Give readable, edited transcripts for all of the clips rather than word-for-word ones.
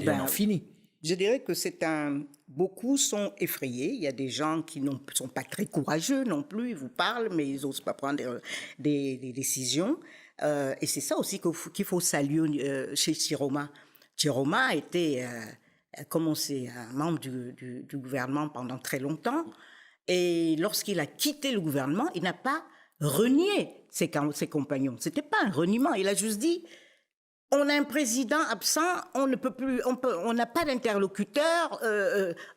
Et on en finit. Je dirais que beaucoup sont effrayés. Il y a des gens qui ne sont pas très courageux non plus. Ils vous parlent, mais ils n'osent pas prendre des décisions. Et c'est ça aussi qu'il faut saluer chez Chiroma. Chiroma a été, comme on sait, un membre du gouvernement pendant très longtemps. Et lorsqu'il a quitté le gouvernement, il n'a pas renié ses compagnons. Ce n'était pas un reniement. Il a juste dit, on a un président absent, on ne peut plus, on n'a pas d'interlocuteur,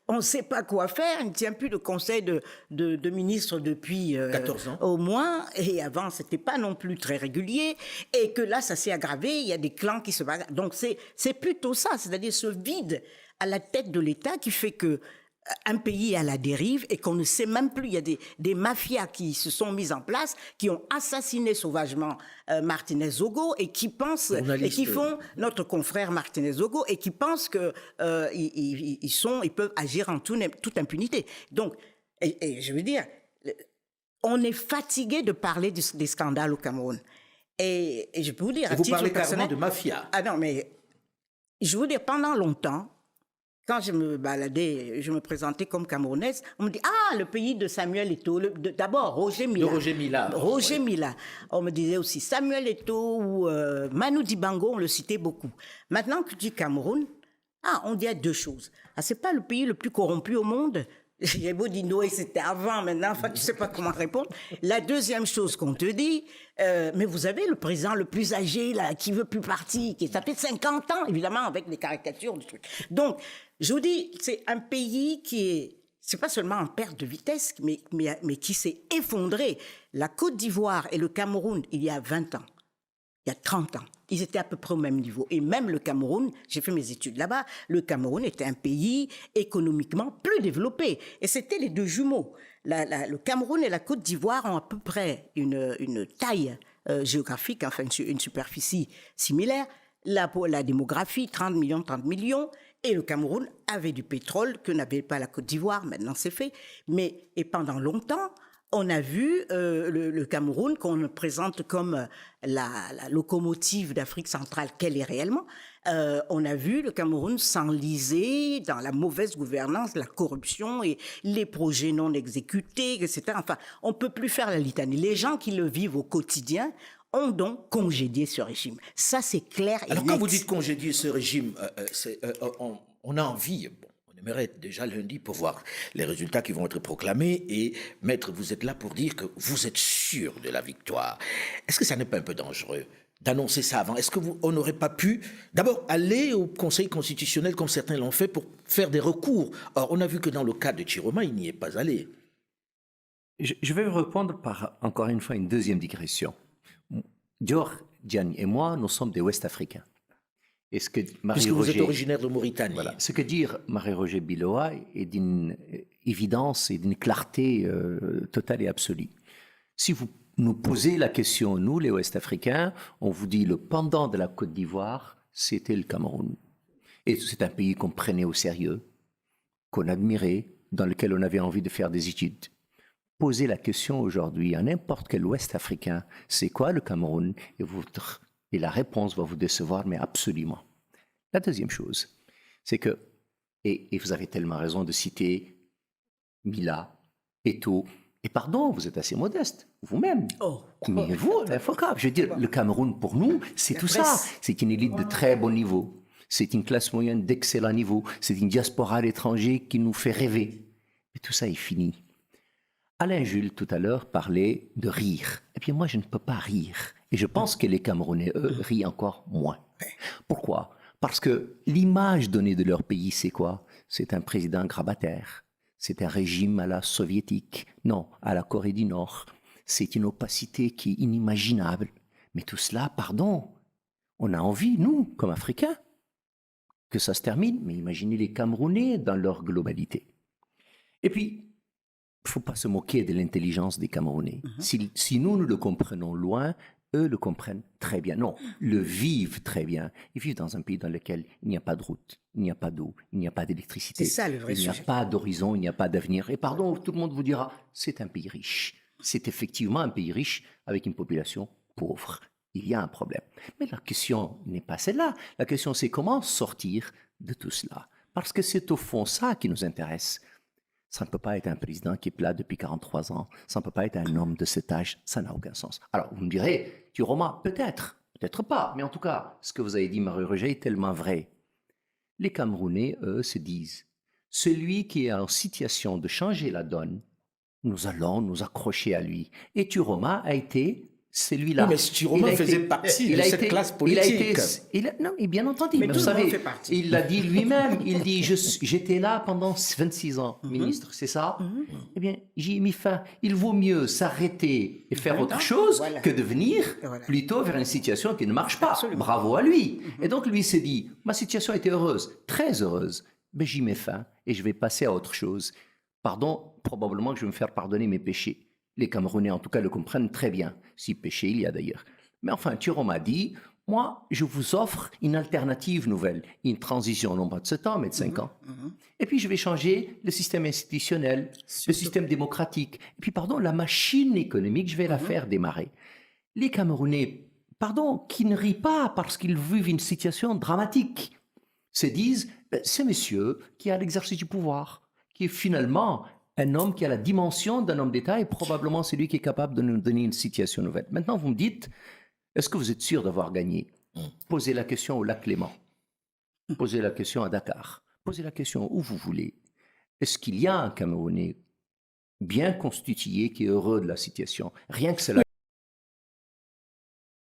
on ne sait pas quoi faire, il ne tient plus de conseil de ministre depuis 14 ans. au moins, et avant c'était pas non plus très régulier, et que là ça s'est aggravé, il y a des clans qui se bagarrent. Donc c'est plutôt ça, c'est-à-dire ce vide à la tête de l'État qui fait que un pays est à la dérive et qu'on ne sait même plus. Il y a des mafias qui se sont mises en place, qui ont assassiné sauvagement Martinez Zogo et qui pensent, et qui font notre confrère Martinez Zogo et qui pensent que ils peuvent agir en toute impunité. Donc, et je veux dire, on est fatigué de parler des scandales au Cameroun. Et je peux vous dire, et vous parlez carrément de mafia. Ah non, mais je veux dire, pendant longtemps, quand je me baladais, je me présentais comme Camerounaise, on me dit « Ah, le pays de Samuel Eto'o ». D'abord, Roger Mila. De Roger Mila. Roger Mila. On me disait aussi Samuel Eto'o ou Manu Dibango, on le citait beaucoup. Maintenant que tu dis Cameroun, on dit deux choses. C'est pas le pays le plus corrompu au monde. J'ai beau dire non, c'était avant, maintenant, enfin, tu sais pas comment répondre. La deuxième chose qu'on te dit, mais vous avez le président le plus âgé, là, qui veut plus partir, ça fait 50 ans, évidemment, avec les caricatures du truc. Donc, je vous dis, c'est un pays c'est pas seulement en perte de vitesse, mais qui s'est effondré. La Côte d'Ivoire et le Cameroun, il y a 20 ans, il y a 30 ans, ils étaient à peu près au même niveau. Et même le Cameroun, j'ai fait mes études là-bas, le Cameroun était un pays économiquement plus développé. Et c'était les deux jumeaux. Le Cameroun et la Côte d'Ivoire ont à peu près une taille géographique, enfin une superficie similaire. La démographie, 30 millions. Et le Cameroun avait du pétrole que n'avait pas la Côte d'Ivoire. Maintenant, c'est fait. Et pendant longtemps, on a vu le Cameroun qu'on présente comme la locomotive d'Afrique centrale qu'elle est réellement. On a vu le Cameroun s'enliser dans la mauvaise gouvernance, la corruption et les projets non exécutés, etc. Enfin, on ne peut plus faire la litanie. Les gens qui le vivent au quotidien ont donc congédié ce régime. Ça, c'est clair et net. Alors, quand vous dites congédier ce régime, on a envie... Bon, on aimerait déjà lundi pour voir les résultats qui vont être proclamés. Et, maître, vous êtes là pour dire que vous êtes sûr de la victoire. Est-ce que ça n'est pas un peu dangereux d'annoncer ça avant? Est-ce qu'on n'aurait pas pu d'abord aller au Conseil constitutionnel comme certains l'ont fait pour faire des recours? Or, on a vu que dans le cas de Chiroma, il n'y est pas allé. Je vais répondre par, encore une fois, une deuxième digression. Dior, Diagne et moi, nous sommes des Ouest-Africains. Puisque vous êtes originaire de Mauritanie. Voilà. Ce que dit Marie-Roger Biloa est d'une évidence et d'une clarté totale et absolue. Si vous nous posez la question, nous, les Ouest-Africains, on vous dit le pendant de la Côte d'Ivoire, c'était le Cameroun. Et c'est un pays qu'on prenait au sérieux, qu'on admirait, dans lequel on avait envie de faire des études. Posez la question aujourd'hui à n'importe quel Ouest-Africain, c'est quoi le Cameroun? Et la réponse va vous décevoir, mais absolument. La deuxième chose, c'est que, et vous avez tellement raison de citer Mila, Eto'o, et pardon, vous êtes assez modeste, vous-même. Mais vous, infocable. Je veux dire, le Cameroun, pour nous, c'est tout ça. C'est une élite de très bon niveau. C'est une classe moyenne d'excellent niveau. C'est une diaspora à l'étranger qui nous fait rêver. Mais tout ça est fini. Alain Jules, tout à l'heure, parlait de rire. Eh bien, moi, je ne peux pas rire. Et je pense que les Camerounais, eux, rient encore moins. Pourquoi? Parce que l'image donnée de leur pays, c'est quoi? C'est un président grabataire. C'est un régime à la soviétique. Non, à la Corée du Nord. C'est une opacité qui est inimaginable. Mais tout cela, pardon, on a envie, nous, comme Africains, que ça se termine. Mais imaginez les Camerounais dans leur globalité. Et puis, il ne faut pas se moquer de l'intelligence des Camerounais. Si nous le comprenons loin, eux le comprennent très bien. Non, le vivent très bien. Ils vivent dans un pays dans lequel il n'y a pas de route, il n'y a pas d'eau, il n'y a pas d'électricité. C'est ça le vrai sujet. Il n'y a pas d'horizon, il n'y a pas d'avenir. Et pardon, tout le monde vous dira, c'est un pays riche. C'est effectivement un pays riche avec une population pauvre. il y a un problème. Mais la question n'est pas celle-là. La question, c'est comment sortir de tout cela. Parce que c'est au fond ça qui nous intéresse. Ça ne peut pas être un président qui est là depuis 43 ans. Ça ne peut pas être un homme de cet âge. Ça n'a aucun sens. Alors, vous me direz, Turoma, peut-être, peut-être pas. Mais en tout cas, ce que vous avez dit, Marie-Roger, est tellement vrai. Les Camerounais, eux, se disent, celui qui est en situation de changer la donne, nous allons nous accrocher à lui. Et Turoma a été celui-là. Oui, mais Turoma faisait partie de cette classe politique. Non, mais bien entendu. Mais Mais tout vous le monde savez, fait partie. il l'a dit lui-même. Il dit, j'étais là pendant 26 ans, ministre, c'est ça? Eh bien, j'y ai mis fin. Il vaut mieux s'arrêter et faire autre chose Voilà. que de venir Voilà. plutôt vers une situation qui ne marche pas. Absolument. Bravo à lui. Et donc, lui s'est dit, ma situation était heureuse, très heureuse. Mais j'y mets fin et je vais passer à autre chose. Pardon, probablement que je vais me faire pardonner mes péchés. Les Camerounais, en tout cas, le comprennent très bien, si péché il y a d'ailleurs. Mais enfin, Turoma dit, moi, je vous offre une alternative nouvelle, une transition, non pas de 7 ans, mais de 5 ans. Et puis, je vais changer le système institutionnel, le système démocratique. Et puis, pardon, la machine économique, je vais la faire démarrer. Les Camerounais, pardon, qui ne rient pas parce qu'ils vivent une situation dramatique, se disent, c'est monsieur qui a l'exercice du pouvoir, qui est finalement un homme qui a la dimension d'un homme d'État et probablement c'est lui qui est capable de nous donner une situation nouvelle. Maintenant, vous me dites, est-ce que vous êtes sûr d'avoir gagné? Posez la question au lac Léman. Posez la question à Dakar. Posez la question où vous voulez. Est-ce qu'il y a un Camerounais bien constitué qui est heureux de la situation? Rien que cela.